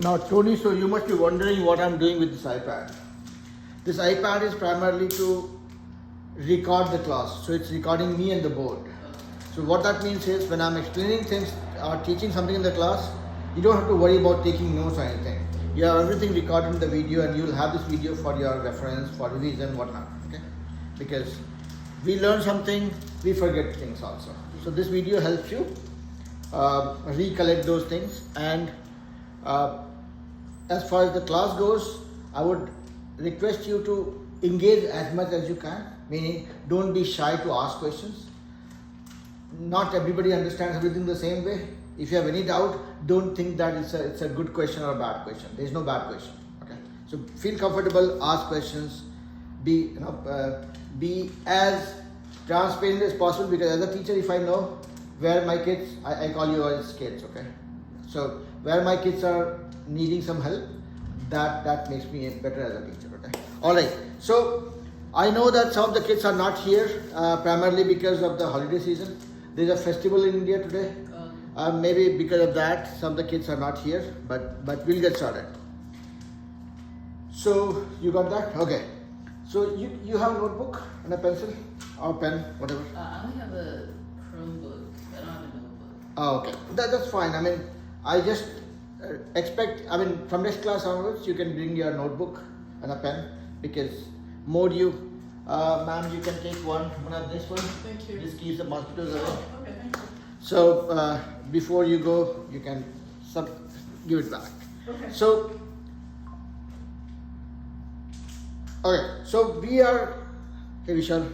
Now, Tony, so you must be wondering what I'm doing with this iPad. This iPad is primarily to record the class. So it's recording me and the board. So what that means is when I'm explaining things or teaching something in the class, you don't have to worry about taking notes or anything. You have everything recorded in the video and you'll have this video for your reference, for revision, whatnot. Okay? Because we learn something, we forget things also. So this video helps you recollect those things. And as far as the class goes, I would request you to engage as much as you can, meaning don't be shy to ask questions. Not everybody understands everything the same way. If you have any doubt, don't think that it's a good question or a bad question. There is no bad question. Okay, so feel comfortable, ask questions, be as transparent as possible. Because as a teacher, if I know where my kids, I call you as kids. Okay, so where my kids are needing some help, that makes me better as a teacher. Okay, all right. So I know that some of the kids are not here primarily because of the holiday season. There's a festival in India today. Maybe because of that, some of the kids are not here, but we'll get started. So you got that? Okay. So you have a notebook and a pencil or pen, whatever. I only have a Chromebook. I don't have a notebook. Oh, okay. That's fine. I mean, I just expect. I mean, from next class onwards, you can bring your notebook and a pen because more you. Ma'am, you can take one of this one. Thank you. This keeps the mosquitoes away. Okay, thank you. So before you go, you can give it back. Okay. So, okay. So we are. Hey Vishal.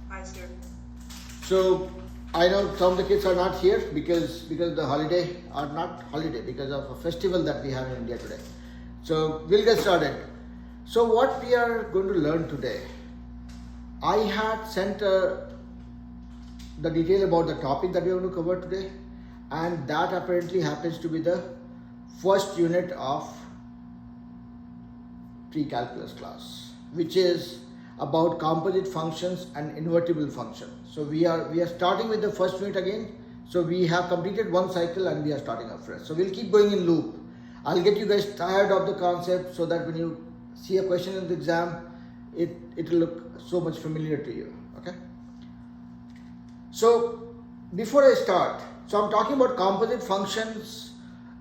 Hi, sir. So I know some of the kids are not here because the holiday are not holiday because of a festival that we have in India today. So we'll get started. So what we are going to learn today, I had sent the detail about the topic that we are going to cover today, and that apparently happens to be the first unit of pre-calculus class, which is about composite functions and invertible functions. So we are starting with the first unit again. So we have completed one cycle and we are starting afresh. So we'll keep going in loop. I'll get you guys tired of the concept so that when you see a question in the exam, it will look so much familiar to you. Okay. So before I start, so I'm talking about composite functions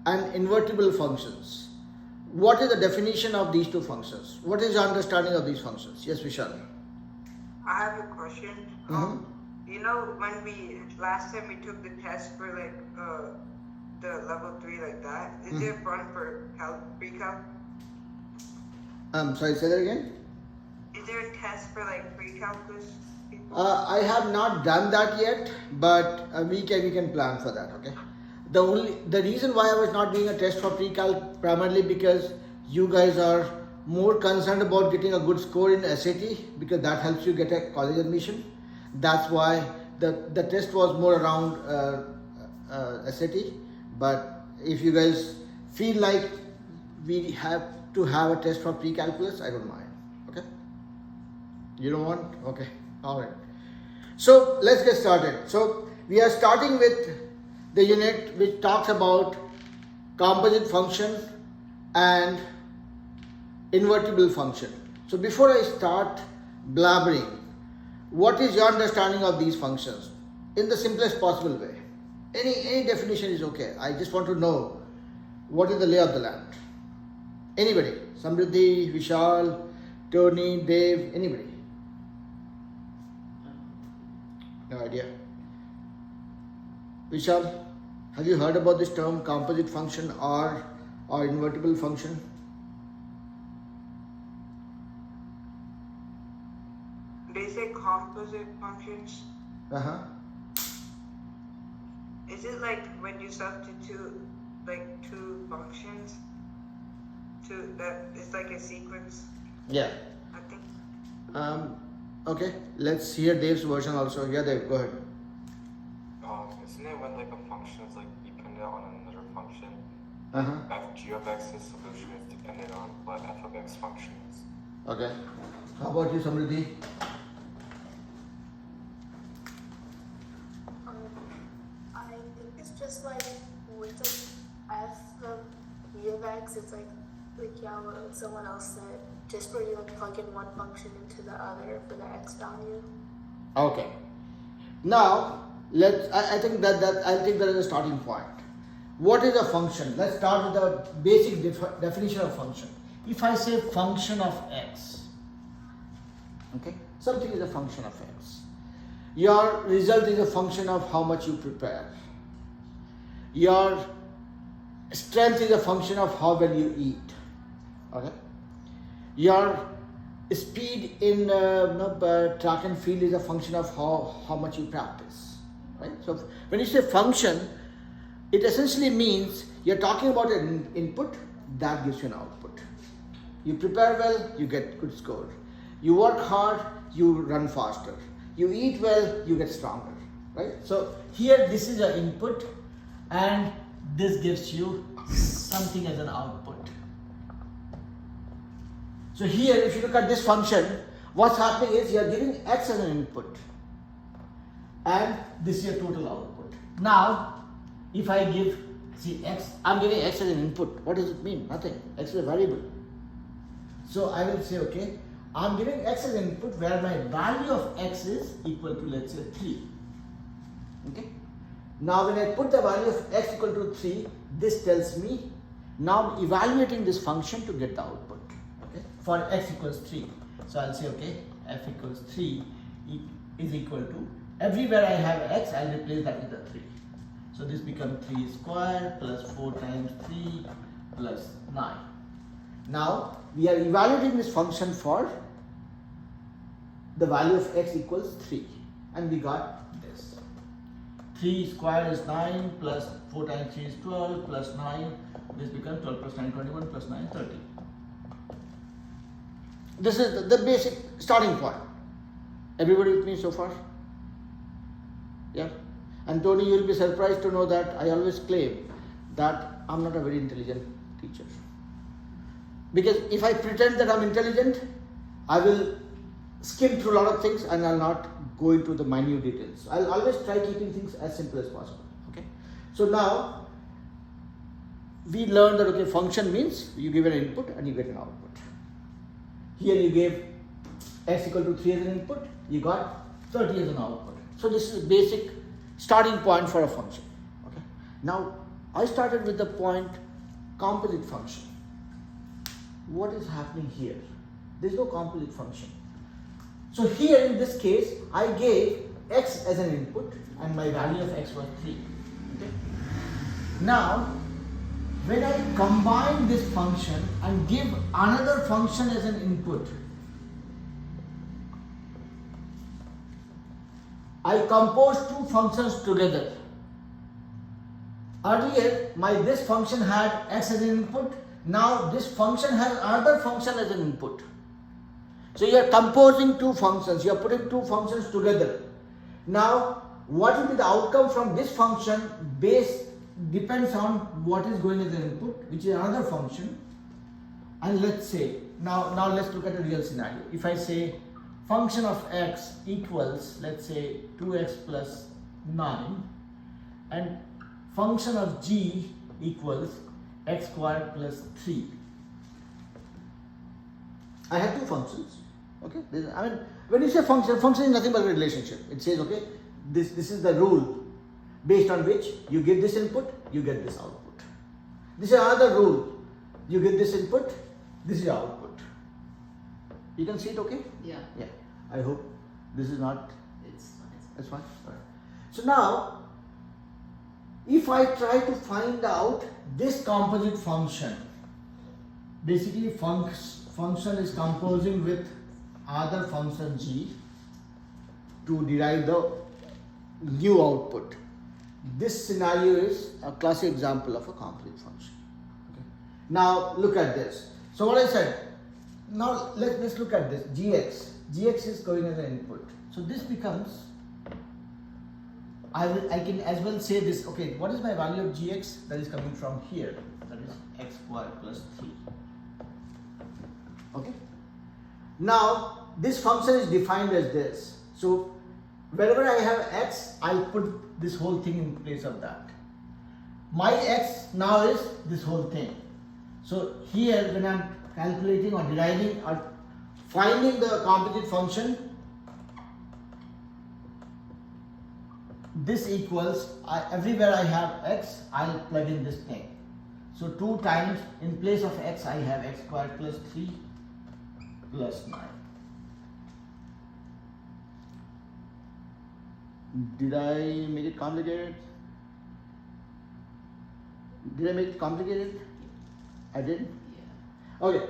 and invertible functions. What is the definition of these two functions? What is your understanding of these functions? Yes, Vishal. I have a question. You know, when last time we took the test for like the level 3 like that, is there fun for pre-calc? Sorry, say that again. Is there a test for like pre-calculus people? I have not done that yet, but we can plan for that. Okay. The reason why I was not doing a test for pre-calc primarily because you guys are more concerned about getting a good score in SAT because that helps you get a college admission. That's why the test was more around SAT. But if you guys feel like we have to have a test for pre-calculus, I don't mind. Okay. You don't want? Okay. All right. So let's get started. So we are starting with the unit which talks about composite function and invertible function. So before I start blabbering, what is your understanding of these functions in the simplest possible way? Any definition is okay. I just want to know what is the lay of the land. Anybody? Samriddhi, Vishal, Tony, Dave, anybody? No idea. Vishal, have you heard about this term composite function or invertible function? They say composite functions. Is it like when you substitute like two functions to that? It's like a sequence. Yeah. I think. Okay. Let's hear Dave's version also. Yeah, Dave, go ahead. Isn't it when like a function is like dependent on another function? G of x's solution is dependent on what f of x function is. Okay. How about you, Samriddhi? I think it's just like with the f of x, it's like someone else said, just where you like plug in one function into the other for the x value. Okay. Now I think that I'll take that as a starting point. What is a function? Let's start with the basic definition of function. If I say function of x, okay, something is a function of x. Your result is a function of how much you prepare. Your strength is a function of how well you eat. Okay. Your speed in track and field is a function of how much you practice. Right. So when you say function, it essentially means you're talking about an input that gives you an output. You prepare well, you get good score. You work hard, you run faster. You eat well, you get stronger. Right? So here this is an input and this gives you something as an output. So here if you look at this function, what's happening is you're giving x as an input and this is your total output. Now if I give, see x, I'm giving x as an input. What does it mean? Nothing. X is a variable. So I will say, okay, I'm giving x as an input where my value of x is equal to, let's say, 3. Okay. Now when I put the value of x equal to 3, this tells me now I'm evaluating this function to get the output. Okay. For x equals 3. So I'll say, okay, f equals 3 is equal to, everywhere I have x, I'll replace that with a 3. So this becomes 3 squared plus 4 times 3 plus 9. Now we are evaluating this function for the value of x equals 3 and we got this. 3 squared is 9 plus 4 times 3 is 12 plus 9. This becomes 12 plus 9, 21 plus 9, 30. This is the basic starting point. Everybody with me so far? Yeah. And Tony, you will be surprised to know that I always claim that I'm not a very intelligent teacher. Because if I pretend that I'm intelligent, I will skim through a lot of things and I'll not go into the minute details. I'll always try keeping things as simple as possible. Okay. So now we learned that, okay, function means you give an input and you get an output. Here you gave x equal to 3 as an input, you got 30 as an output. So this is basic starting point for a function. Okay. Now I started with the point composite function. What is happening here? There is no composite function. So here in this case, I gave x as an input and my value of x was 3. Okay. Now when I combine this function and give another function as an input, I compose two functions together. Earlier, this function had x as an input. Now this function has another function as an input. So you are composing two functions. You are putting two functions together. Now, what will be the outcome from this function depends on what is going as an input, which is another function. And let's say now let's look at a real scenario. If I say function of x equals, let's say, 2x plus 9 and function of g equals x squared plus 3. I have two functions. Okay, I mean, when you say function is nothing but a relationship. It says, okay, this is the rule based on which you give this input, you get this output. This is another rule. You get this input, this is your output. You can see it, okay? Yeah. Yeah. I hope this is not. It's fine. All right. So now, if I try to find out this composite function, basically function is composing with other function g to derive the new output. This scenario is a classic example of a composite function. Okay. Now look at this. So what I said, now let's look at this. Gx is going as an input. So this becomes, I can as well say this, okay, what is my value of gx? That is coming from here, that is x squared plus 3. Okay. Now this function is defined as this. So wherever I have x, I'll put this whole thing in place of that. My x now is this whole thing. So here when I'm calculating or deriving or finding the composite function, this equals, everywhere I have x, I'll plug in this thing. So 2 times, in place of x, I have x squared plus 3 plus 9. Did I make it complicated? Did I make it complicated? I did? Yeah. Okay,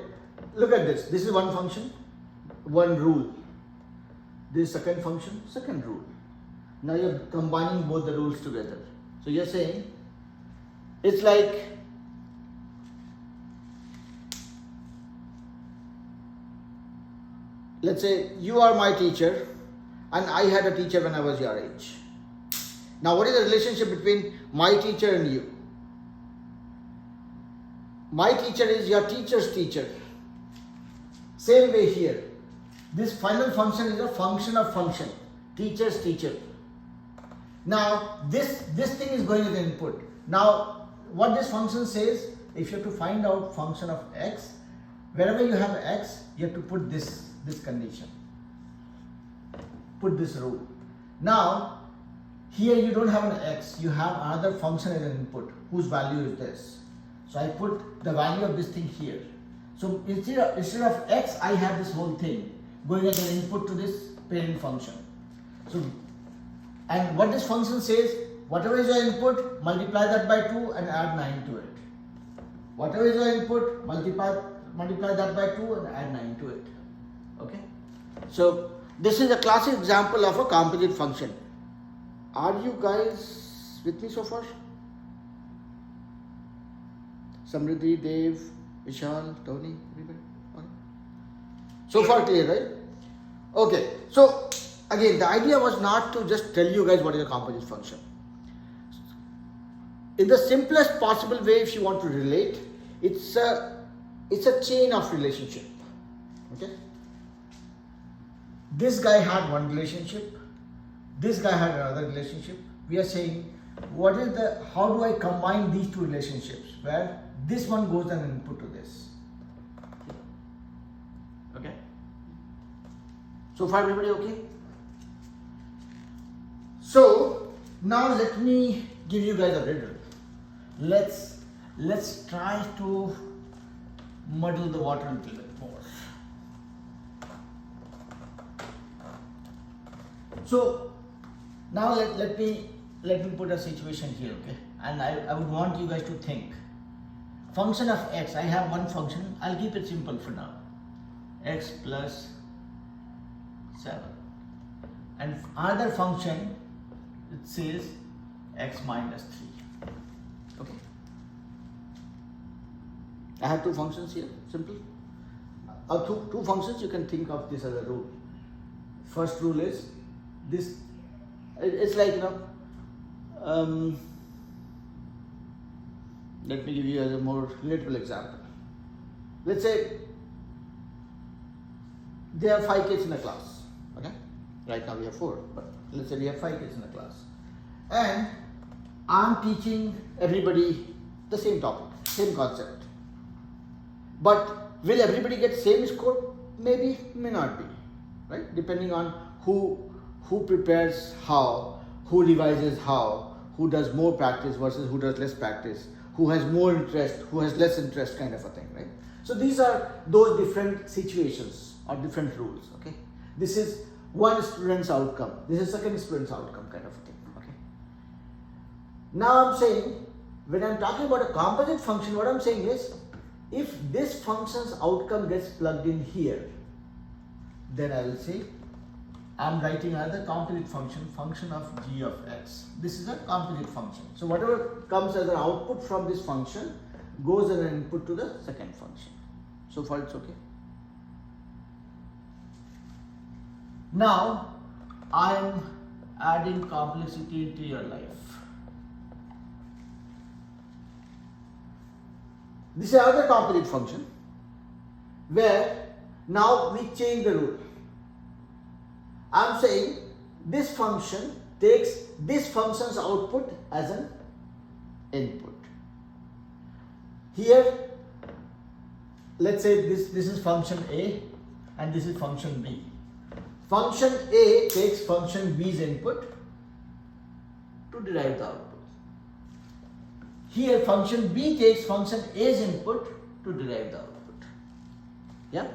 look at this. This is one function, one rule. This is second function, second rule. Now you're combining both the rules together. So you're saying, it's like, let's say you are my teacher and I had a teacher when I was your age. Now what is the relationship between my teacher and you? My teacher is your teacher's teacher. Same way here. This final function is a function of function. Teacher's teacher. Now this thing is going as an input. Now what this function says, if you have to find out function of x, wherever you have x, you have to put this condition. Put this rule. Now here you don't have an x, you have another function as an input whose value is this. So I put the value of this thing here. So instead of x, I have this whole thing going as an input to this parent function. So, and what this function says, whatever is your input, multiply that by 2 and add 9 to it. Whatever is your input, multiply that by 2 and add 9 to it. Okay? So this is a classic example of a composite function. Are you guys with me so far? Samriddhi, Dev, Vishal, Tony, everybody? Okay. So far clear, right? Okay, so again, the idea was not to just tell you guys what is a composite function. In the simplest possible way, if you want to relate, it's a chain of relationship. Okay? This guy had one relationship, this guy had another relationship. We are saying, how do I combine these two relationships where this one goes as an input to this? Okay? So far everybody okay? So now let me give you guys a riddle. Let's try to muddle the water a little bit more. So now let me put a situation here, okay? And I would want you guys to think. Function of x, I have one function, I'll keep it simple for now. X plus 7. And another function, it says x minus 3. Okay? I have two functions here, simple. Two functions, you can think of this as a rule. First rule is this, it's like, let me give you a more relatable example. Let's say there are 5 kids in a class. Okay? Right now we have 4, but let's say we have 5 kids in a class. And I'm teaching everybody the same topic, same concept. But will everybody get same score? Maybe, may not be. Right? Depending on who prepares how, who revises how, who does more practice versus who does less practice, who has more interest, who has less interest, kind of a thing, right? So these are those different situations or different rules, okay? This is one student's outcome. This is second student's outcome, kind of a thing, okay? Now I'm saying, when I'm talking about a composite function, what I'm saying is, if this function's outcome gets plugged in here, then I will say, I'm writing another composite function of g of x. This is a composite function. So whatever comes as an output from this function goes as an input to the second function. So far it's okay. Now I am adding complexity into your life. This is another composite function where now we change the rule. I'm saying this function takes this function's output as an input. Here let's say this is function A and this is function B. Function A takes function B's input to derive the output. Here function B takes function A's input to derive the output. Yeah?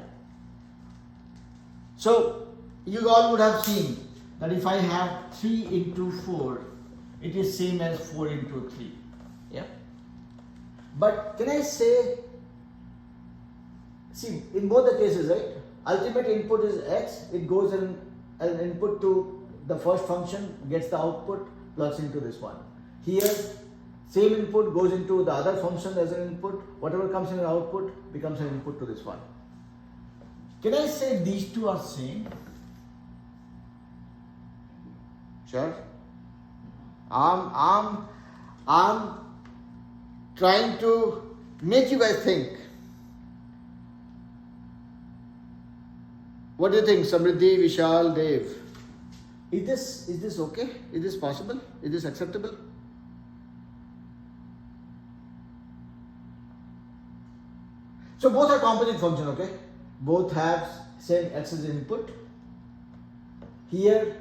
So you all would have seen that if I have 3 into 4, it is same as 4 into 3. Yeah? But can I say, see, in both the cases, right? Ultimate input is x, it goes in an input to the first function, gets the output, plugs into this one. Here, same input goes into the other function as an input, whatever comes in an output becomes an input to this one. Can I say these two are same? Sure. I'm trying to make you guys think. What do you think, Samriddhi, Vishal, Dev? Is this okay? Is this possible? Is this acceptable? So both are composite function, okay? Both have same x as input. Here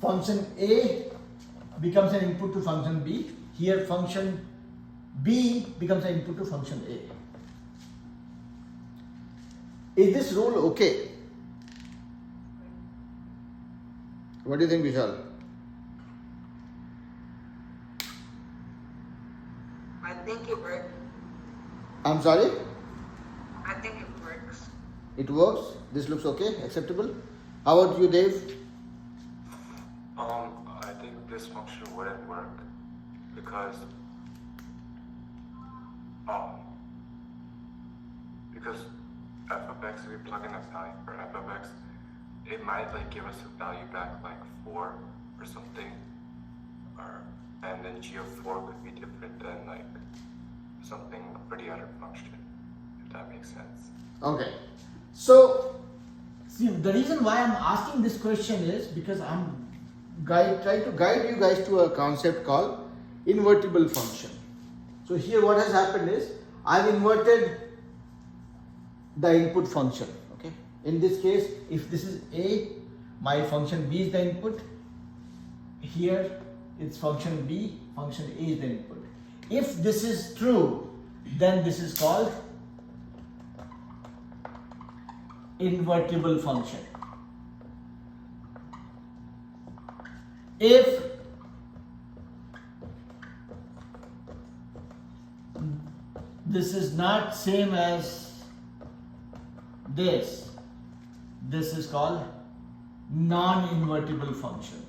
function A becomes an input to function B. Here function B becomes an input to function A. Is this rule okay? What do you think, Vishal? I think it works. I'm sorry? I think it works. It works? This looks okay? Acceptable? How about you, Dave? I think this function wouldn't work because f of x, if we plug in a value for f of x, it might like give us a value back like 4 or something, and then g of 4 could be different than like something for the other function, if that makes sense. Okay. So, see, the reason why I'm asking this question is because I'm trying to guide you guys to a concept called invertible function. So here what has happened is I've inverted the input function. Okay. In this case, if this is A, my function B is the input. Here it's function B, function A is the input. If this is true, then this is called invertible function. If this is not same as this is called non-invertible function.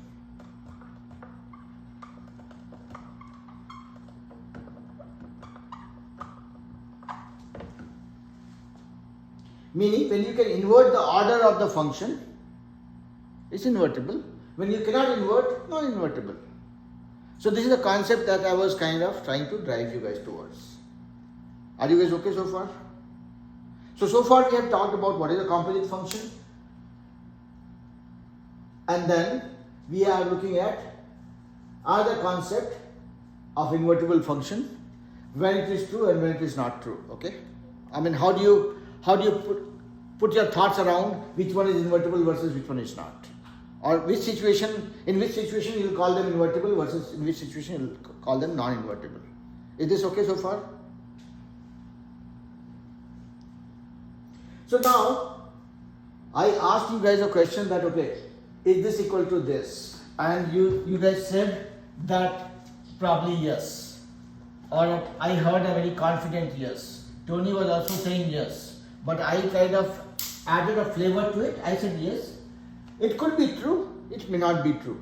Meaning when you can invert the order of the function, it's invertible. When you cannot invert, non-invertible. So this is the concept that I was kind of trying to drive you guys towards. Are you guys okay so far? So far we have talked about what is a composite function, and then we are looking at other concept of invertible function, when it is true and when it is not true. Okay, I mean, how do you put your thoughts around which one is invertible versus which one is not, or in which situation you will call them invertible versus in which situation you will call them non-invertible. Is this okay so far? So now I asked you guys a question that, okay, is this equal to this? And you guys said that probably yes, or I heard a very confident yes. Tony was also saying yes, but I kind of added a flavor to it. I said yes. It could be true, it may not be true,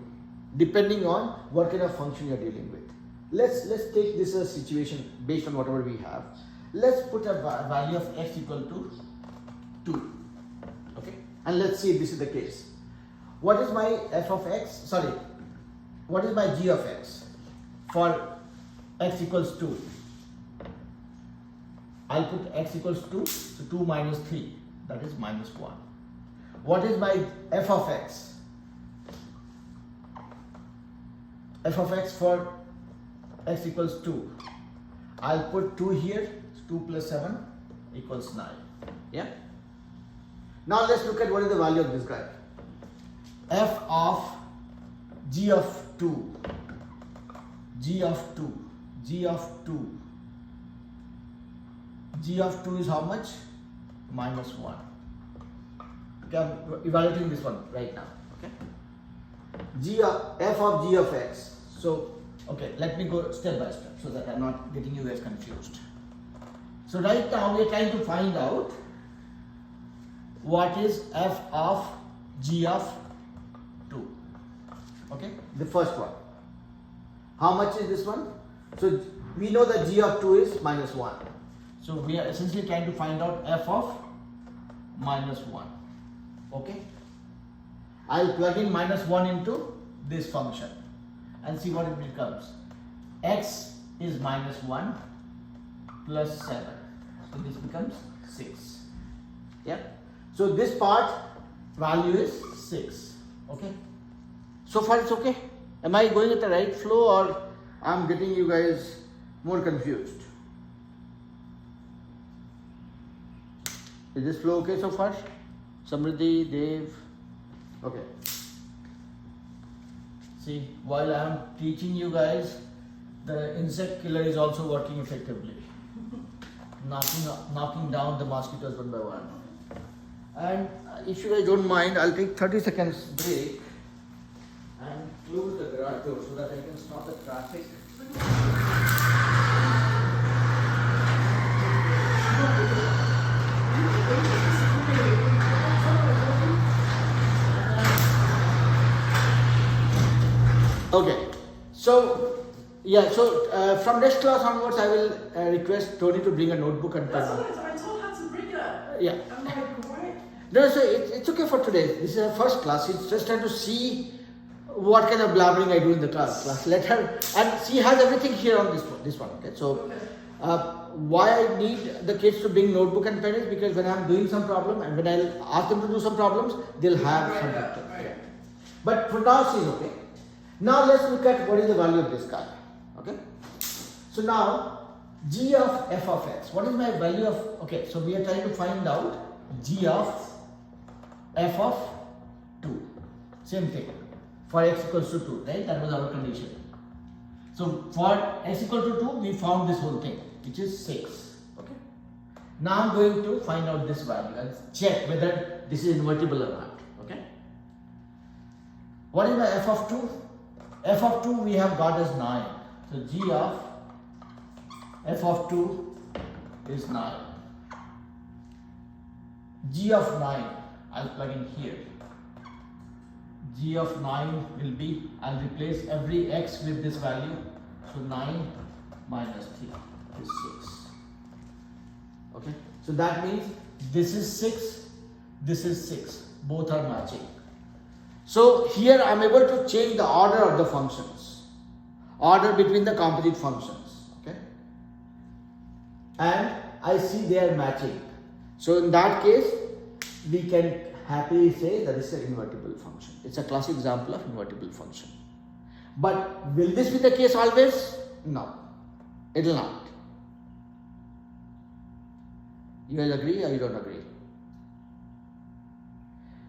depending on what kind of function you are dealing with. Let's take this as a situation based on whatever we have. Let's put a value of x equal to 2. Okay, and let's see if this is the case. What is my f of x? Sorry, what is my g of x for x equals 2? I'll put x equals 2, so 2 minus 3, that is minus 1. What is my f of x? F of x for x equals 2. I'll put 2 here, 2 plus 7, equals 9. Yeah. Now let's look at what is the value of this guy. F of g of 2, g of 2, g of 2. G of 2 is how much? Minus 1. Okay, I'm evaluating this one right now. Okay. F of g of x. So, okay, let me go step by step so that I'm not getting you guys confused. So right now we are trying to find out what is f of g of 2. Okay, the first one. How much is this one? So we know that g of 2 is minus 1. So we are essentially trying to find out f of minus 1. Okay. I'll plug in minus 1 into this function and see what it becomes. X is minus 1 plus 7. So this becomes 6. Yeah. So this part value is 6. Okay. So far it's okay. Am I going at the right flow or I'm getting you guys more confused? Is this flow okay so far? Samriddhi, Dev. Okay. See, while I am teaching you guys, the insect killer is also working effectively, knocking down the mosquitoes one by one. And if you guys don't mind, I'll take 30 seconds break and close the garage door so that I can stop the traffic. Okay, so yeah, so from next class onwards, I will request Tony to bring a notebook and pen. That's what I told her to bring it. Yeah. I'm like, what? No, so it's okay for today. This is her first class. It's just trying to see what kind of blabbering I do in the class. Let her, and she has everything here on this one. Okay, so why I need the kids to bring notebook and pen is because when I'm doing some problem and when I'll ask them to do some problems, they'll have some data. Right. But for now, she's okay. Now let's look at what is the value of this guy. Okay. So now g of f of x. What is my value of? Okay. So we are trying to find out g of f of 2. Same thing for x equals to 2. Right. That was our condition. So for x equal to 2, we found this whole thing, which is 6. Okay. Now I'm going to find out this value and check whether this is invertible or not. Okay. What is my f of 2? F of 2 we have got as 9. So g of f of 2 is 9. G of 9, I'll plug in here. G of 9 will be, I'll replace every x with this value. So 9 minus 3 is 6. Okay. So that means this is 6, this is 6. Both are matching. So here I am able to change the order of the functions, order between the composite functions, okay, and I see they are matching. So in that case, we can happily say that this is an invertible function. It's a classic example of invertible function. But will this be the case always? No, it will not. You guys agree or you don't agree?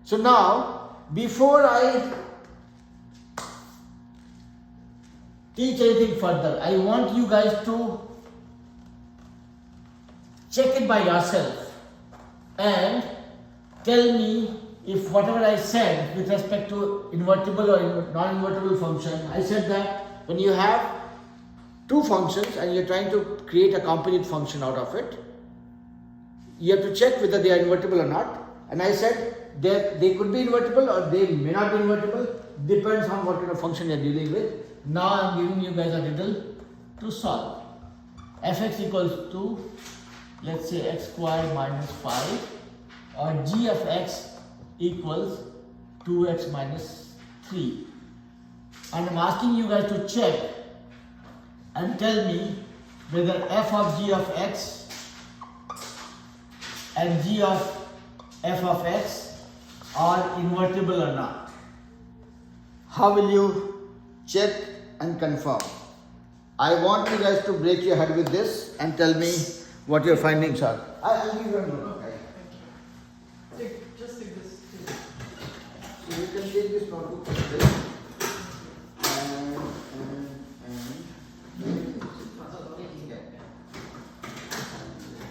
So now, before I teach anything further, I want you guys to check it by yourself and tell me if whatever I said with respect to invertible or non-invertible function, I said that when you have two functions and you're trying to create a composite function out of it, you have to check whether they are invertible or not. And I said they could be invertible or they may not be invertible, depends on what kind of function you're dealing with. Now I'm giving you guys a riddle to solve. Fx equals to, let's say, x squared minus 5, or g of x equals 2x minus 3. And I'm asking you guys to check and tell me whether f of g of x and g of f of x are invertible or not. How will you check and confirm? I want you guys to break your head with this and tell me what your findings are. I'll give you a note. Okay. Just take this. So you can take this notebook like this.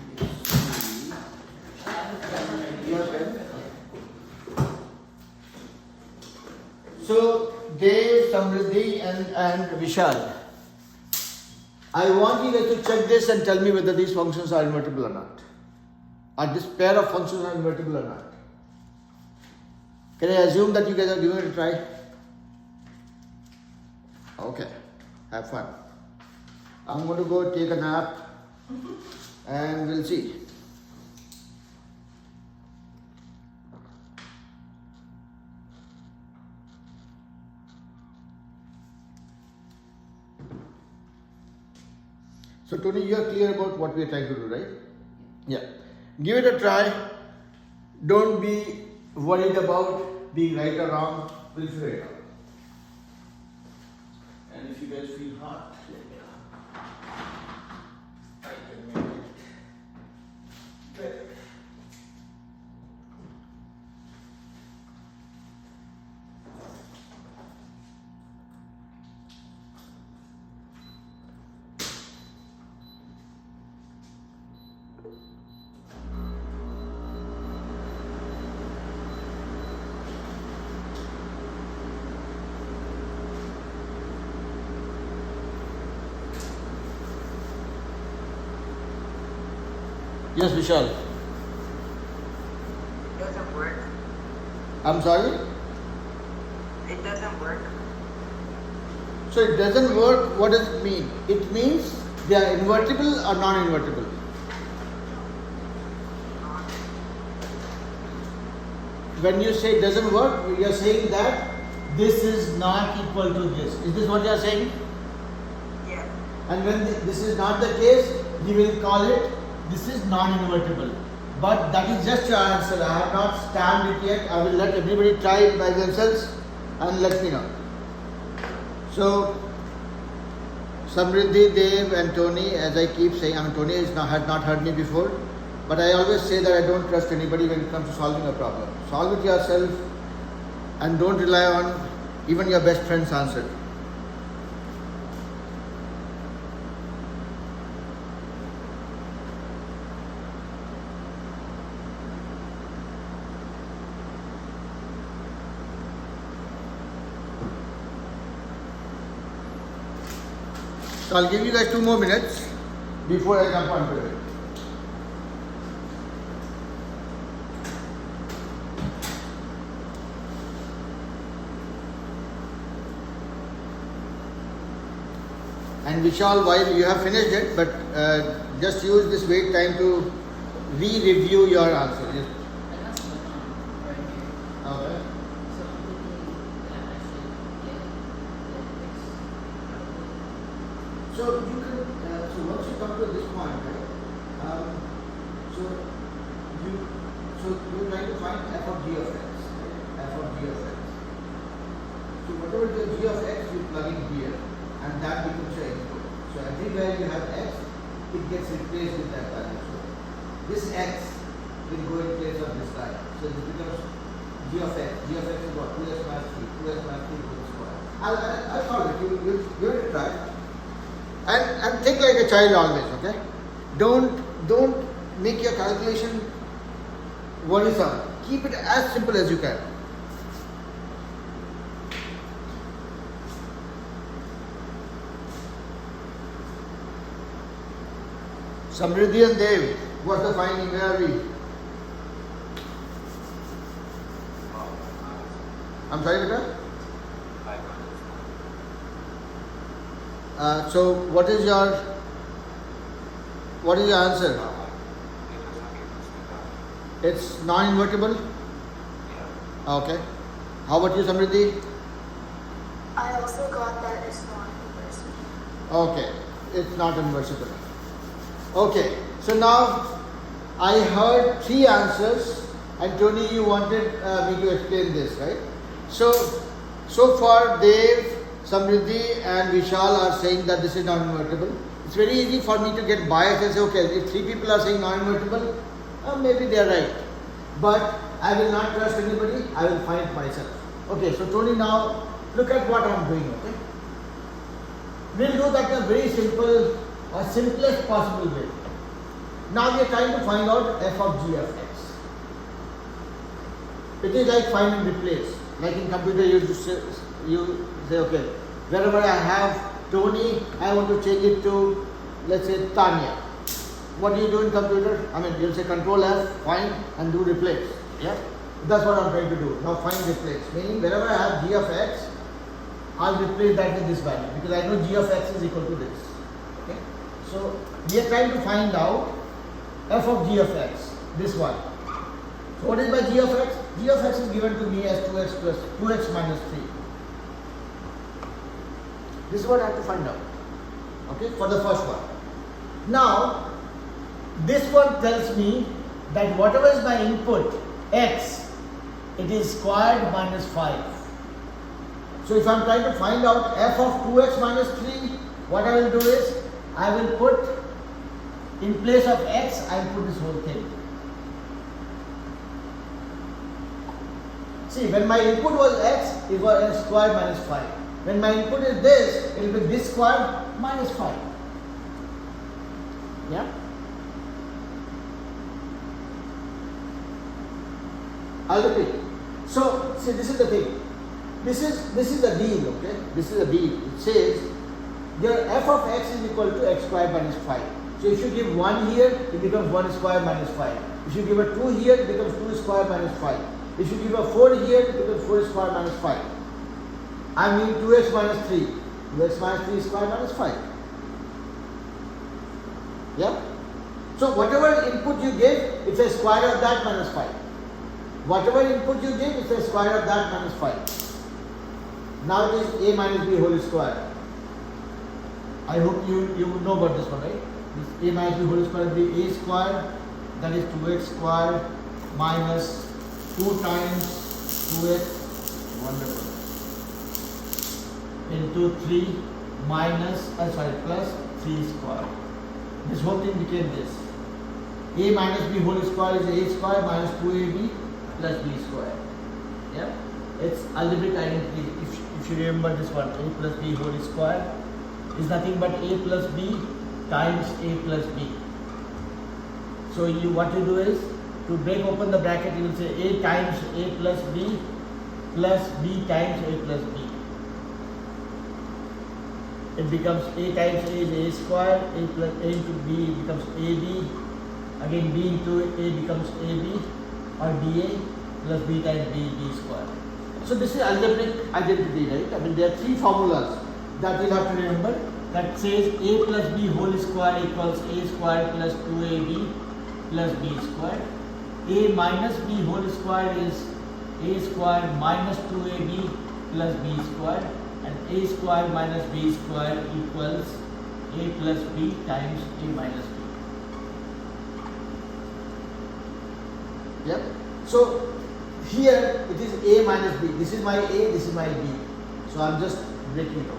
And your pen. So Dev, Samriddhi and Vishal, I want you guys to check this and tell me whether these functions are invertible or not. Or this pair of functions are invertible or not. Can I assume that you guys are giving it a try? Okay, have fun. I'm going to go take a nap and we'll see. So Tony, you are clear about what we are trying to do, right? Yeah. Give it a try. Don't be worried about being right or wrong. We'll figure it out. And if you guys feel hot, let me know. I can make it better. Yes, Vishal. Doesn't work. I'm sorry? It doesn't work. So it doesn't work. What does it mean? It means they are invertible or non-invertible. When you say it doesn't work, you are saying that this is not equal to this. Is this what you are saying? Yeah. And when this is not the case, you will call it this is non-invertible. But that is just your answer. I have not stamped it yet. I will let everybody try it by themselves and let me know. So, Samriddhi, Dev and Tony, as I keep saying, Tony had not heard me before, but I always say that I don't trust anybody when it comes to solving a problem. Solve it yourself and don't rely on even your best friend's answer. So I'll give you guys 2 more minutes before I jump onto it. And Vishal, while you have finished it, but just use this wait time to re-review your answer. Yes. I got some right here. Okay. So I'm thinking that I should get the So you can, so once you come to this point, right? You're trying to find f of g of x, right? F of g of x. So whatever the g of x, you plug in here, and that becomes your input. So everywhere you have x, it gets replaced with that value. So this x will go in place of this guy. So this becomes g of x. G of x is what? 2s minus 3. 2s minus 3 whole square. I'll solve it. You will try. And think like a child always, okay? Don't make your calculation worrisome. Keep it as simple as you can. Samriddhi and Dev, what's the finding? Where are we? I'm sorry, Vita? So what is your answer? It's non-invertible? Okay. How about you, Samriddhi? I also got that it's not inversible. Okay, it's not inversible. Okay, so now I heard 3 answers, and Tony, you wanted me to explain this, right? So far Dev, Samriddhi and Vishal are saying that this is not invertible. it's very easy for me to get biased and say, okay, if 3 people are saying non-invertible, maybe they are right. But I will not trust anybody, I will find it myself. Okay, so Tony, now look at what I am doing, okay? We'll do that in a very simple, or simplest possible way. Now we are trying to find out f of g of x. It is like find and replace. Like in computer you say, okay, wherever I have Tony, I want to change it to, let's say, Tanya. What do you do in computer? I mean, you'll say Control F, find and do replace. Yeah? That's what I'm trying to do. Now find replace. Meaning wherever I have g of x, I'll replace that with this value because I know g of x is equal to this. Okay? So we are trying to find out f of g of x, this one. So what is my g of x? G of x is given to me as 2x plus 2x minus 3. This is what I have to find out. Okay, for the first one. Now, this one tells me that whatever is my input, x, it is squared minus 5. So if I am trying to find out f of 2x minus 3, what I will do is, I will put, in place of x, I will put this whole thing. See, when my input was x, it was x squared minus 5. When my input is this, it will be this squared minus 5. Yeah? I'll repeat. So, see, this is the thing. This is the deal, okay? This is the deal. It says your f of x is equal to x squared minus 5. So if you give 1 here, it becomes 1 squared minus 5. If you give a 2 here, it becomes 2 squared minus 5. If you give a 4 here, it becomes 4 squared minus 5. I mean 2x minus 3. 2x minus 3 squared minus 5. Yeah? So whatever input you give, it's a square of that minus 5. Whatever input you give, it's a square of that minus 5. Now it is a minus b whole square. I hope you know about this one, right? This a minus b whole square will be a square, that is 2x square minus 2 times 2x, wonderful, into 3 minus, plus 3 square. This whole thing became this. A minus b whole square is a square minus 2ab plus b square. Yeah? It's algebraic identity. If you remember this one, a plus b whole square is nothing but a plus b times a plus b. So what you do is, to break open the bracket, you will say a times a plus b times a plus b. It becomes a times a is a square, a plus a into b becomes ab, again b into a becomes ab, or dA plus b times b square. So this is algebraic identity, right? I mean, there are 3 formulas that you'll have to remember that says a plus b whole square equals a square plus 2ab plus b square. A minus b whole square is a square minus 2ab plus b square, and a square minus b square equals a plus b times a minus b. Yep. So here it is a minus b. This is my a, this is my b. So I'm just breaking it out.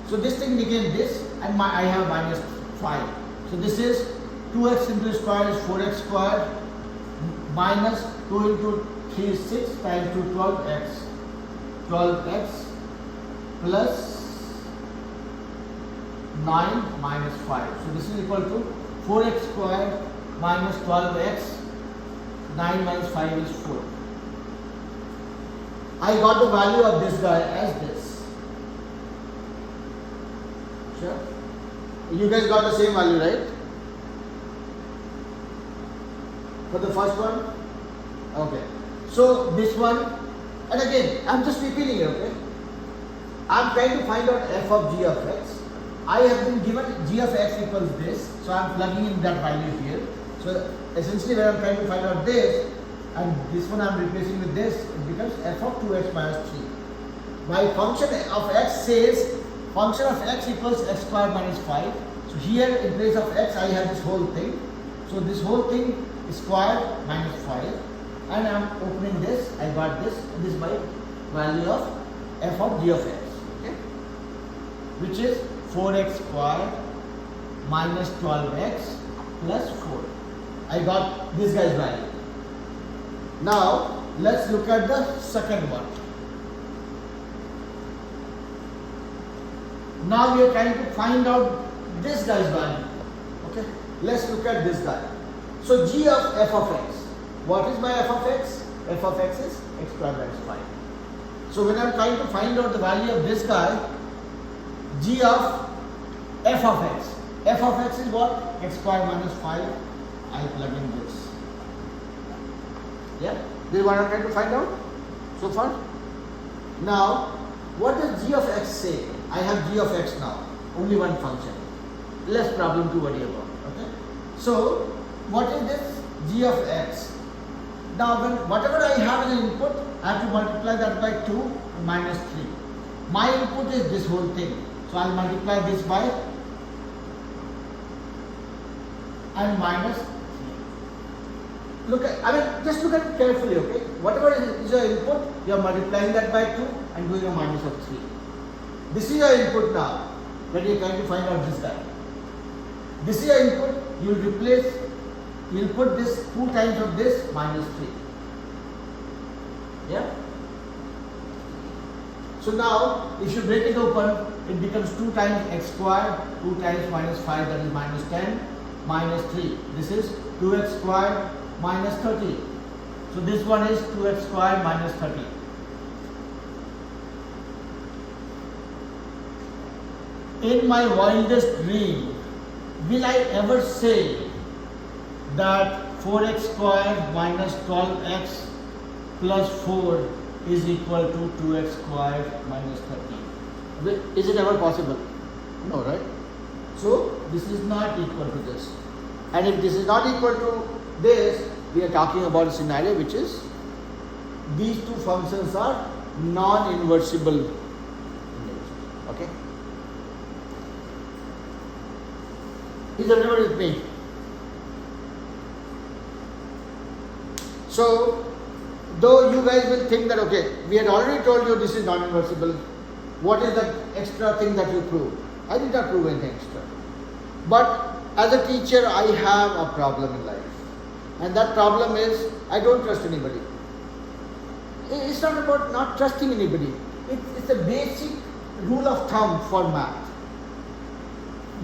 So this thing became this, and I have minus 5. So this is 2x into square is 4x square minus 2 into 3 is 6 times 2 12x. 12x plus 9 minus 5. So this is equal to 4x square minus 12x. 9 minus 5 is 4. I got the value of this guy as this. Sure? You guys got the same value, right? For the first one? Okay. So this one, and again, I'm just repeating it, okay? I'm trying to find out f of g of x. I have been given g of x equals this, so I'm plugging in that value here. So essentially when I'm trying to find out this, and this one I'm replacing with this, it becomes f of 2x minus 3. My function of x says function of x equals x squared minus 5. So here in place of x I have this whole thing. So this whole thing is squared minus 5. And I'm opening this, I got this, and this is my value of f of g of x. Okay? Which is 4x squared minus 12x plus 4. I got this guy's value. Now let's look at the second one. Now we are trying to find out this guy's value. Okay, let's look at this guy. So g of f of x. What is my f of x? F of x is x squared minus 5. So when I am trying to find out the value of this guy, g of f of x. F of x is what? X squared minus 5. I plug in this. Yeah? This is what I am trying to find out so far. Now, what does g of x say? I have g of x now. Only one function. Less problem to worry about. Okay? So, what is this g of x? Now, when whatever I have as an input, I have to multiply that by 2 minus 3. My input is this whole thing. So, I will multiply this by and minus 3. Look at, just look at it carefully, okay? Whatever is your input, you are multiplying that by 2 and doing a minus of 3. This is your input now, when you are trying to find out this guy. This is your input, you will replace, you will put this 2 times of this minus 3. Yeah? So now, if you break it open, it becomes 2 times x squared, 2 times minus 5, that is minus 10, minus 3. This is 2x squared minus 30. So this one is 2x squared minus 30. In my wildest dream, will I ever say that 4x squared minus 12x plus 4 is equal to 2x squared minus 30? Is it ever possible? No, right? So this is not equal to this. And if this is not equal to this, we are talking about a scenario which is these two functions are non-inversible. Okay? Is everybody with me? So, though you guys will think that, okay, we had already told you this is non-inversible, what is the extra thing that you proved? I did not prove anything extra. But as a teacher, I have a problem in life. And that problem is, I don't trust anybody. It's not about not trusting anybody. It's a basic rule of thumb for math.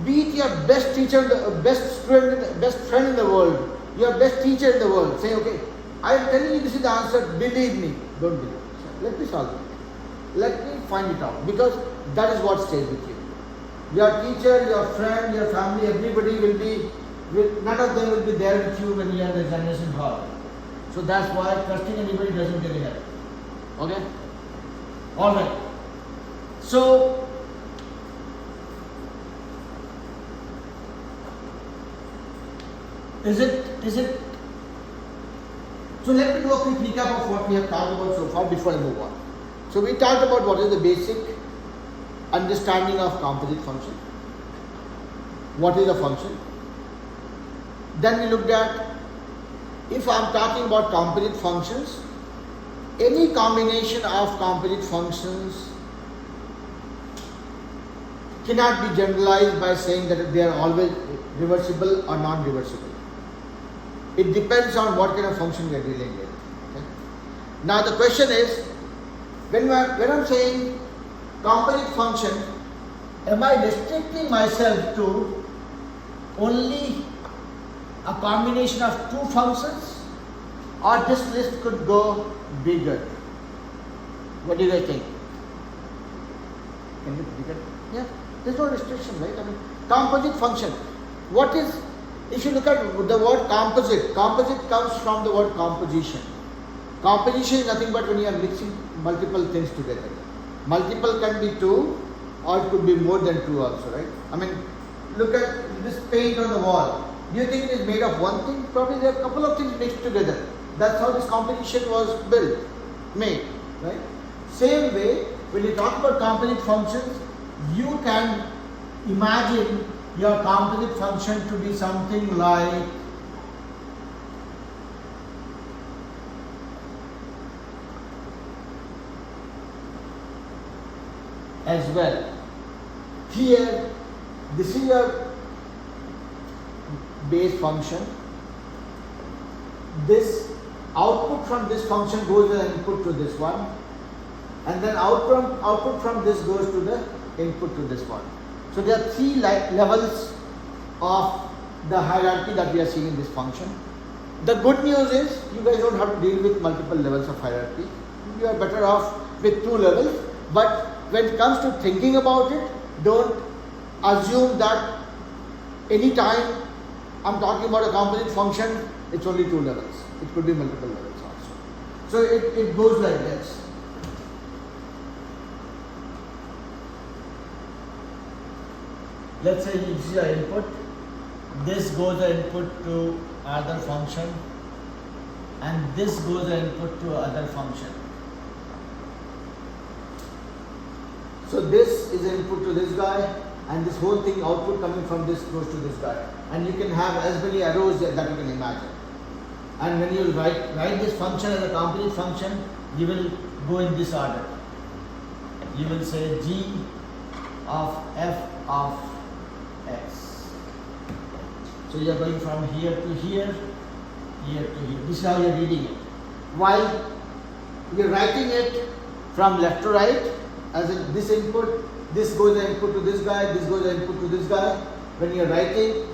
Be it your best teacher, best student, best friend in the world, your best teacher in the world, say, okay, I am telling you this is the answer, believe me. Don't believe it. So let me solve it. Let me find it out. Because that is what stays with you. Your teacher, your friend, your family, everybody none of them will be there with you when you are in the examination hall. So that's why trusting anybody doesn't really help. Okay? Alright. So, so let me do a quick recap of what we have talked about so far before I move on. So we talked about what is the basic understanding of composite function. What is a function? Then we looked at, if I am talking about composite functions, any combination of composite functions cannot be generalized by saying that they are always reversible or non-reversible. It depends on what kind of function we are dealing with. Okay? Now the question is, when I'm saying composite function, am I restricting myself to only a combination of two functions, or this list could go bigger? What do you guys think? Can it be bigger? Yeah, there's no restriction, right? I mean, composite function. What is, if you look at the word composite comes from the word composition. Composition is nothing but when you are mixing multiple things together. Multiple can be two, or it could be more than two also, right? I mean, look at this paint on the wall. Do you think it is made of one thing? Probably there are a couple of things mixed together. That's how this composition was made, right? Same way, when you talk about composite functions, you can imagine your composite function to be something like as well. Here, this is your base function. This output from this function goes as an input to this one, and then output from this goes to the input to this one. So there are three levels of the hierarchy that we are seeing in this function. The good news is you guys don't have to deal with multiple levels of hierarchy. You are better off with two levels. But when it comes to thinking about it, don't assume that any time I'm talking about a composite function, it's only two levels. It could be multiple levels also. So it goes like this. Let's say this is your input. This goes the input to other function, and this goes the input to other function. So this is the input to this guy, and this whole thing output coming from this goes to this guy. And you can have as many arrows that you can imagine. And when you write this function as a composite function, you will go in this order. You will say g of f of x. So you are going from here to here, here to here. This is how you are reading it. While you are writing it from left to right, as in this input, this goes the input to this guy, this goes the input to this guy. When you are writing,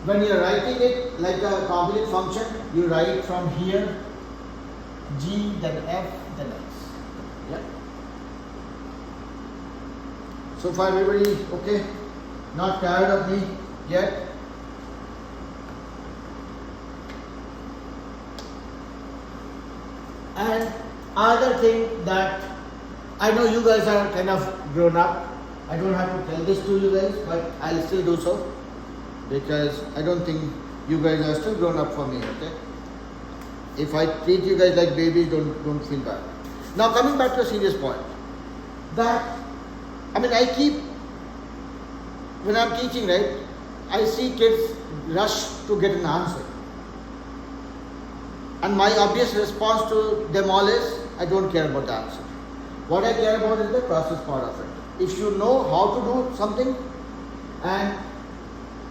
when you are writing it like a composite function, you write from here g, then f, then x. Yeah. So far everybody okay? Not tired of me yet? And other thing that I know you guys are kind of grown up. I don't have to tell this to you guys, but I'll still do so because I don't think you guys are still grown up for me, okay? If I treat you guys like babies, don't feel bad. Now coming back to a serious point, that I keep, when I'm teaching, right, I see kids rush to get an answer. And my obvious response to them all is, I don't care about the answer. What I care about is the process part of it. If you know how to do something and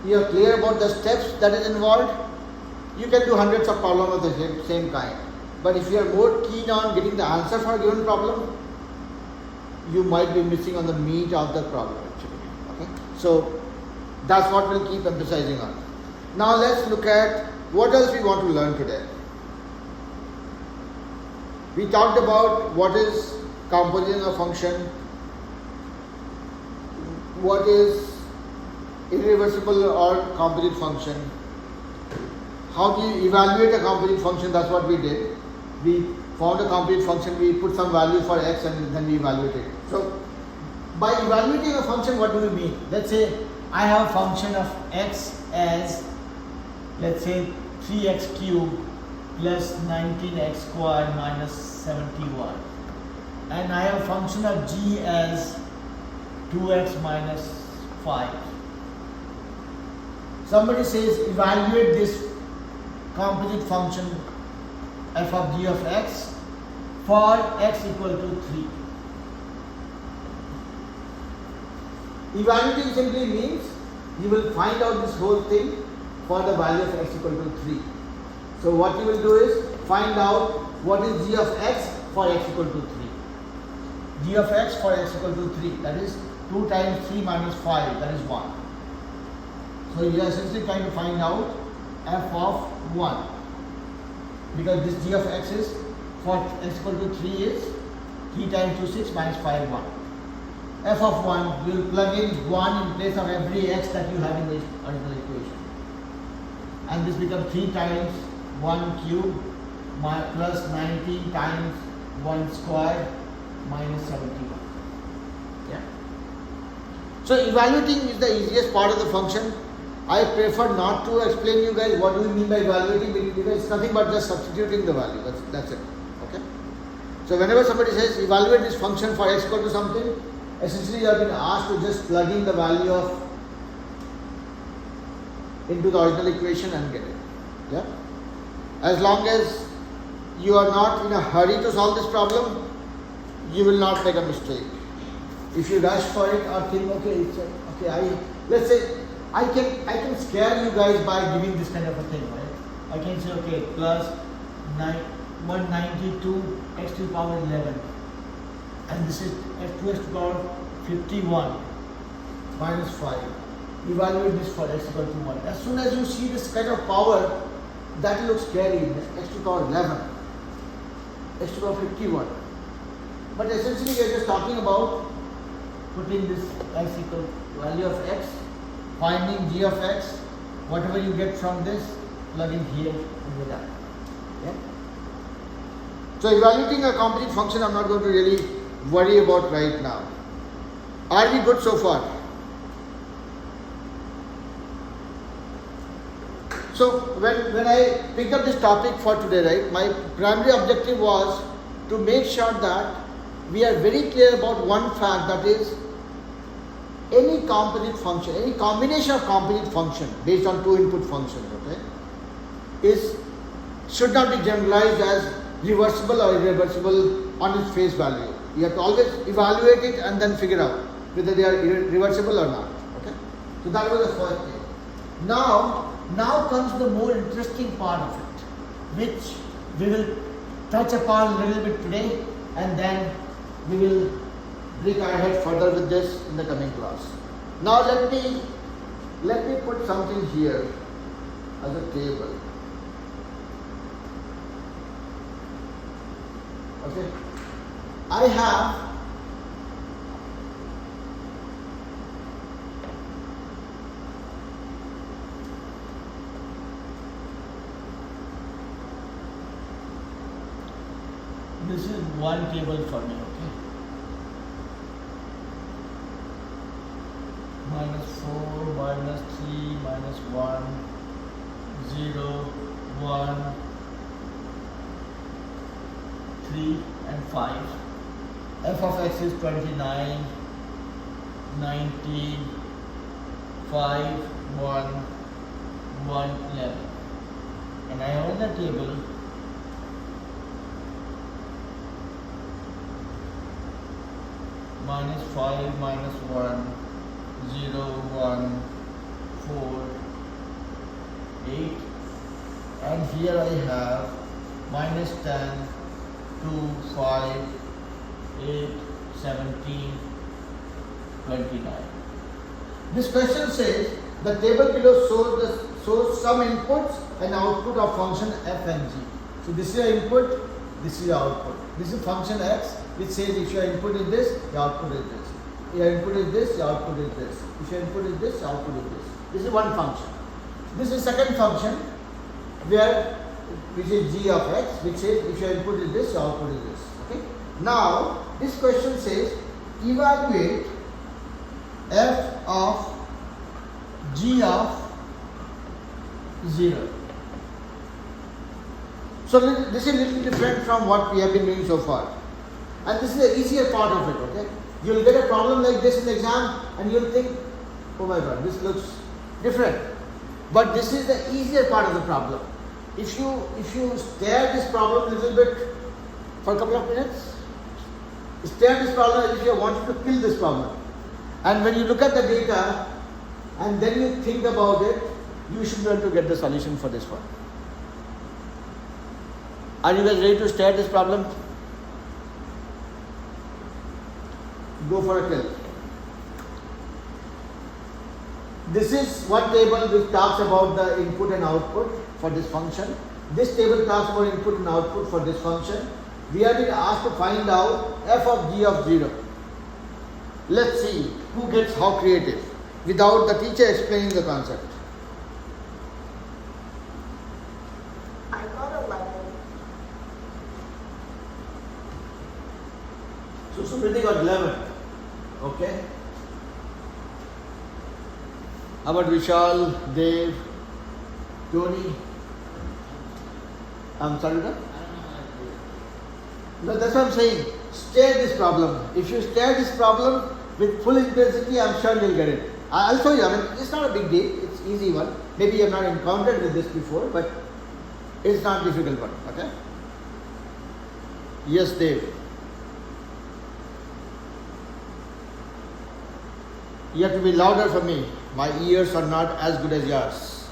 you are clear about the steps that is involved, you can do hundreds of problems of the same kind. But if you are more keen on getting the answer for a given problem, you might be missing on the meat of the problem actually. Okay? So that's what we'll keep emphasizing on. Now let's look at what else we want to learn today. We talked about what is compositing a function, what is irreversible or composite function, how do you evaluate a composite function. That's what we did. We found a composite function, we put some value for x and then we evaluate it. So by evaluating a function, what do we mean? Let's say I have a function of x as, let's say, 3x cubed plus 19x squared minus 71, and I have a function of g as 2x minus 5. Somebody says evaluate this composite function f of g of x for x equal to 3. Evaluating simply means you will find out this whole thing for the value of x equal to 3. So what you will do is find out what is g of x for x equal to 3. G of x for x equal to 3, that is 2 times 3 minus 5, that is 1. So you are essentially trying to find out f of 1, because this g of x is for x equal to 3 is 3 times 2 6 minus 5 1. F of 1, you will plug in 1 in place of every x that you have in the original equation, and this becomes 3 times 1 cube plus 19 times 1 squared minus 71. Yeah. So evaluating is the easiest part of the function. I prefer not to explain you guys what do we mean by evaluating, because it's nothing but just substituting the value. That's it. Okay. So whenever somebody says evaluate this function for x equal to something, essentially you have been asked to just plug in the value of into the original equation and get it. Yeah. As long as you are not in a hurry to solve this problem, you will not make a mistake. If you rush for it or think, okay, let's say I can scare you guys by giving this kind of a thing, right? I can say, okay, plus 192 x to the power 11, and this is f2 x to the power 51 minus 5. Evaluate this for x equal to 1. As soon as you see this kind of power, that looks scary. X to the power 11, x to the power 51. But essentially, we are just talking about putting this x equal to value of x, finding g of x, whatever you get from this, plugging here and with that. Yeah? So evaluating a composite function, I'm not going to really worry about right now. Are we good so far? So when I picked up this topic for today, right, my primary objective was to make sure that we are very clear about one fact, that is, any composite function, any combination of composite function based on two input functions, okay, should not be generalized as reversible or irreversible on its face value. You have to always evaluate it and then figure out whether they are reversible or not. Okay, so that was the first thing. Now comes the more interesting part of it, which we will touch upon a little bit today, and then we will break our head further with this in the coming class. Now let me put something here as a table. Okay, I have this is one table for me, okay? Minus 4, minus 3, minus 1, 0, 1, 3 and 5. F of x is 29, 19, 5, 1, 1, 11. And I have in the table minus 5, minus 1, 0, 1, 4, 8, and here I have minus 10, 2, 5, 8, 17, 29. This question says the table below shows some inputs and output of function f and g. So this is your input, this is your output. This is function x, which says if your input is this, your output is this. Your input is this, your output is this. If your input is this, your output is this. This is one function. This is second function, which is g of x, which says if your input is this, your output is this. Okay. Now this question says evaluate f of g of 0. So this is a little different from what we have been doing so far, and this is the easier part of it. Okay, you'll get a problem like this in the exam, and you'll think, oh my God, this looks different. But this is the easier part of the problem. If you stare this problem a little bit for a couple of minutes, stare this problem as if you wanted to kill this problem, and when you look at the data, and then you think about it, you should be able to get the solution for this one. Are you guys ready to stare this problem? Go for a kill. This is one table which talks about the input and output for this function. This table talks about input and output for this function. We are being asked to find out f of g of 0. Let's see who gets how creative without the teacher explaining the concept. I got 11. So Sumriti got 11. Okay. How about Vishal, Dev, Tony? I'm sorry, no? No, that's what I'm saying. Stare this problem. If you stare this problem with full intensity, I'm sure you'll get it. I'll show you. I mean, it's not a big deal. It's easy one. Maybe you have not encountered with this before, but it's not a difficult one. Okay? Yes, Dave. You have to be louder for me. My ears are not as good as yours.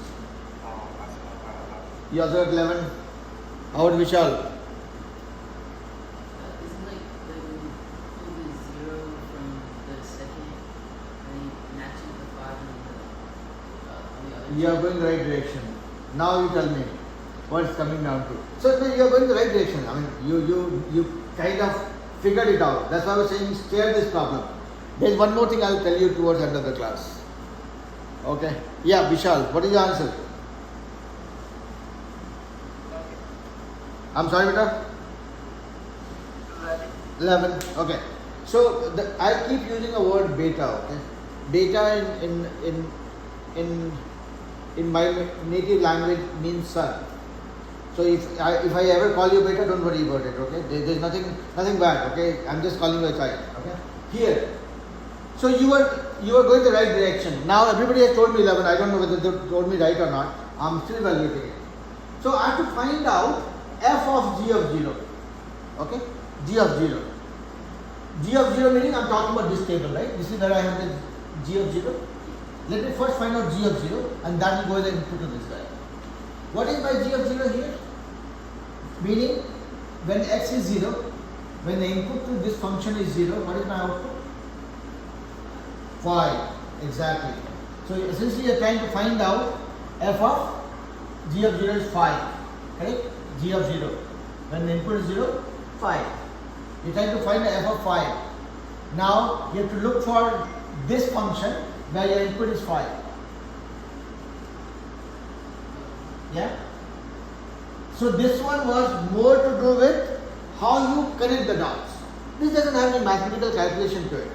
You also at 11? How about Vishal? Isn't like when you pull the 0 from the second, and you match it with the 5 on the other You are going the right direction. Now you tell me what it's coming down to. So no, you are going the right direction. I mean, you kind of figured it out. That's why I was saying stare this problem. There's one more thing I will tell you towards the end of the class. Okay? Yeah, Vishal, what is your answer? I'm sorry, beta? 11. Okay. So I keep using the word beta. Okay. Beta in my native language means son. So if I ever call you beta, don't worry about it. Okay. There's nothing bad. Okay. I'm just calling you a child. Okay. Here. So you are going the right direction. Now everybody has told me 11. I don't know whether they told me right or not. I'm still evaluating it. So I have to find out f of g of 0. Okay? G of 0. G of 0 meaning I'm talking about this table, right? This is where I have the g of 0. Let me first find out g of 0 and that will go as the input to this guy. What is my g of 0 here? Meaning when x is 0, when the input to this function is 0, what is my output? 5. Exactly. So essentially you are trying to find out f of g of 0 is 5. Correct? G of 0. When the input is 0, 5. You are trying to find the f of 5. Now you have to look for this function where your input is 5. Yeah? So this one was more to do with how you connect the dots. This doesn't have any mathematical calculation to it.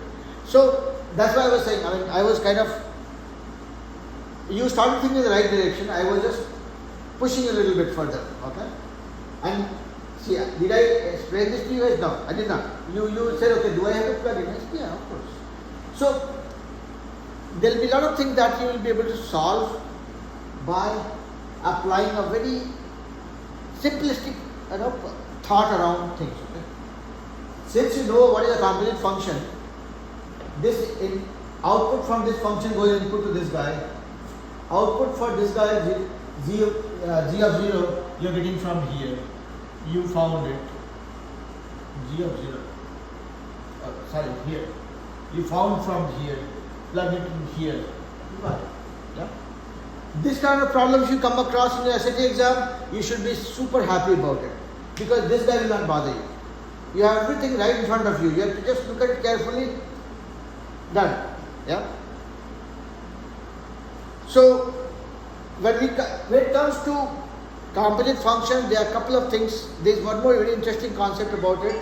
So that's why I was saying, I was kind of, you started thinking in the right direction, I was just pushing a little bit further, okay? And see, did I explain this to you guys? No, I did not. You said, okay, do I have to plug in? Yeah, of course. So, there will be a lot of things that you will be able to solve by applying a very simplistic thought around things, okay? Since you know what is a composite function, this output from this function goes input to this guy. Output for this guy g of 0 you're getting from here. You found it. G of 0. Here. You found from here. Plug it in here. You got it. Yeah? This kind of problem if you come across in your SAT exam, you should be super happy about it. Because this guy will not bother you. You have everything right in front of you. You have to just look at it carefully. Done. Yeah. So when it comes to composite function, there are a couple of things. There is one more very interesting concept about it,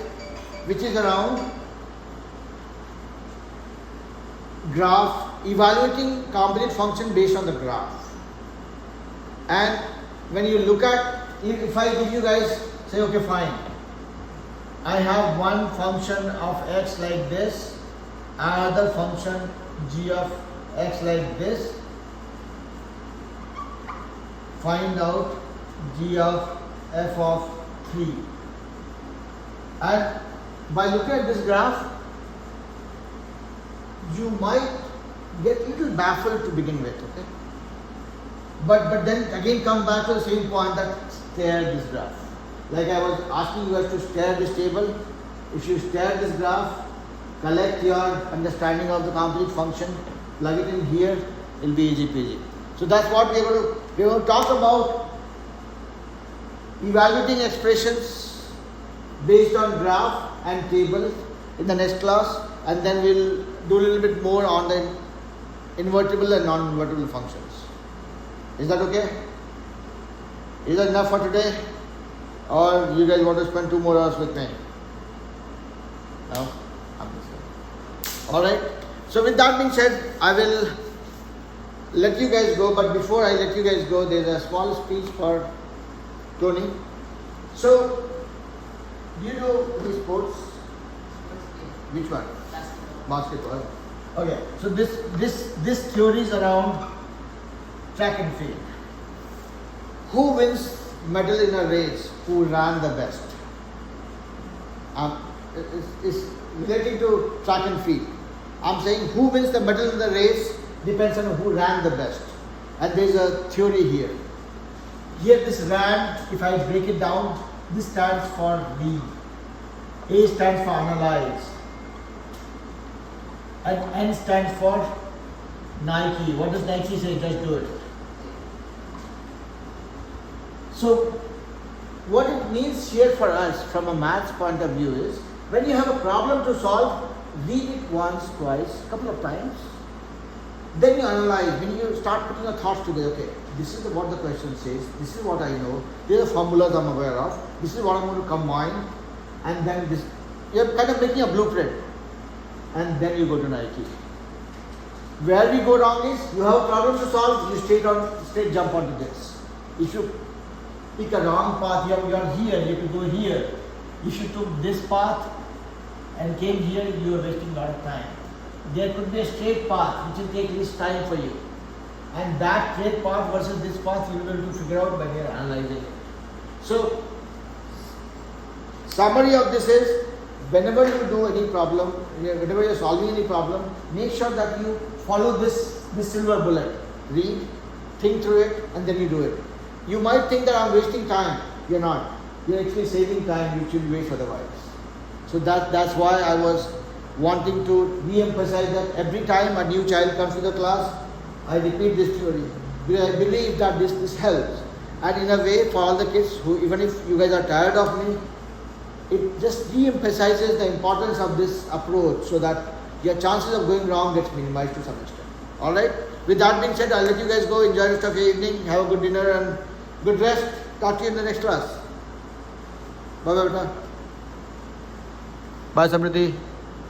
which is around graph, evaluating composite function based on the graph. And when you look at, if I give you guys, say okay fine, I have one function of x like this, another function g of x like this, find out g of f of 3. And by looking at this graph, you might get a little baffled to begin with, okay? But then again come back to the same point that stare this graph. Like I was asking you guys to stare this table. If you stare this graph, collect your understanding of the composite function, plug it in here, it will be easy peasy. So that's what we're going to talk about, evaluating expressions based on graph and table in the next class, and then we'll do a little bit more on the invertible and non-invertible functions. Is that okay? Is that enough for today? Or you guys want to spend 2 more hours with me? No? I'm just kidding. Alright. So with that being said, I will let you guys go, but before I let you guys go, there's a small speech for Tony. So, do you know these sports? Which one? Basketball. Okay, so this theory is around track and field. Who wins medal in a race? Who ran the best? It's relating to track and field. I'm saying who wins the medal in the race depends on who ran the best. And there's a theory here. Here this ran, if I break it down, this stands for V. A stands for analyze. And N stands for Nike. What does Nike say? Just do it. So what it means here for us from a maths point of view is, when you have a problem to solve, read it once, twice, couple of times. Then you analyze. When you start putting your thoughts together, okay, this is what the question says, this is what I know, these are the formulas I'm aware of, this is what I'm going to combine, and then this, you're kind of making a blueprint. And then you go to Nike. Where we go wrong is, you have a problem to solve, you straight jump onto this. If you pick a wrong path, you're here, you have to go here. If you took this path and came here, you are wasting a lot of time. There could be a straight path which will take least time for you. And that straight path versus this path you will be able to figure out when you are analyzing it. So, summary of this is, whenever you do any problem, whenever you are solving any problem, make sure that you follow this silver bullet. Read, think through it, and then you do it. You might think that I'm wasting time. You're not. You're actually saving time which you'll waste otherwise. So that's why I was wanting to re-emphasize that every time a new child comes to the class, I repeat this theory. Because I believe that this helps. And in a way, for all the kids who, even if you guys are tired of me, it just re-emphasizes the importance of this approach so that your chances of going wrong gets minimized to some extent. Alright? With that being said, I'll let you guys go. Enjoy the rest of your evening. Have a good dinner and good rest. Talk to you in the next class. Bye bye, beta. Bye, Samriti.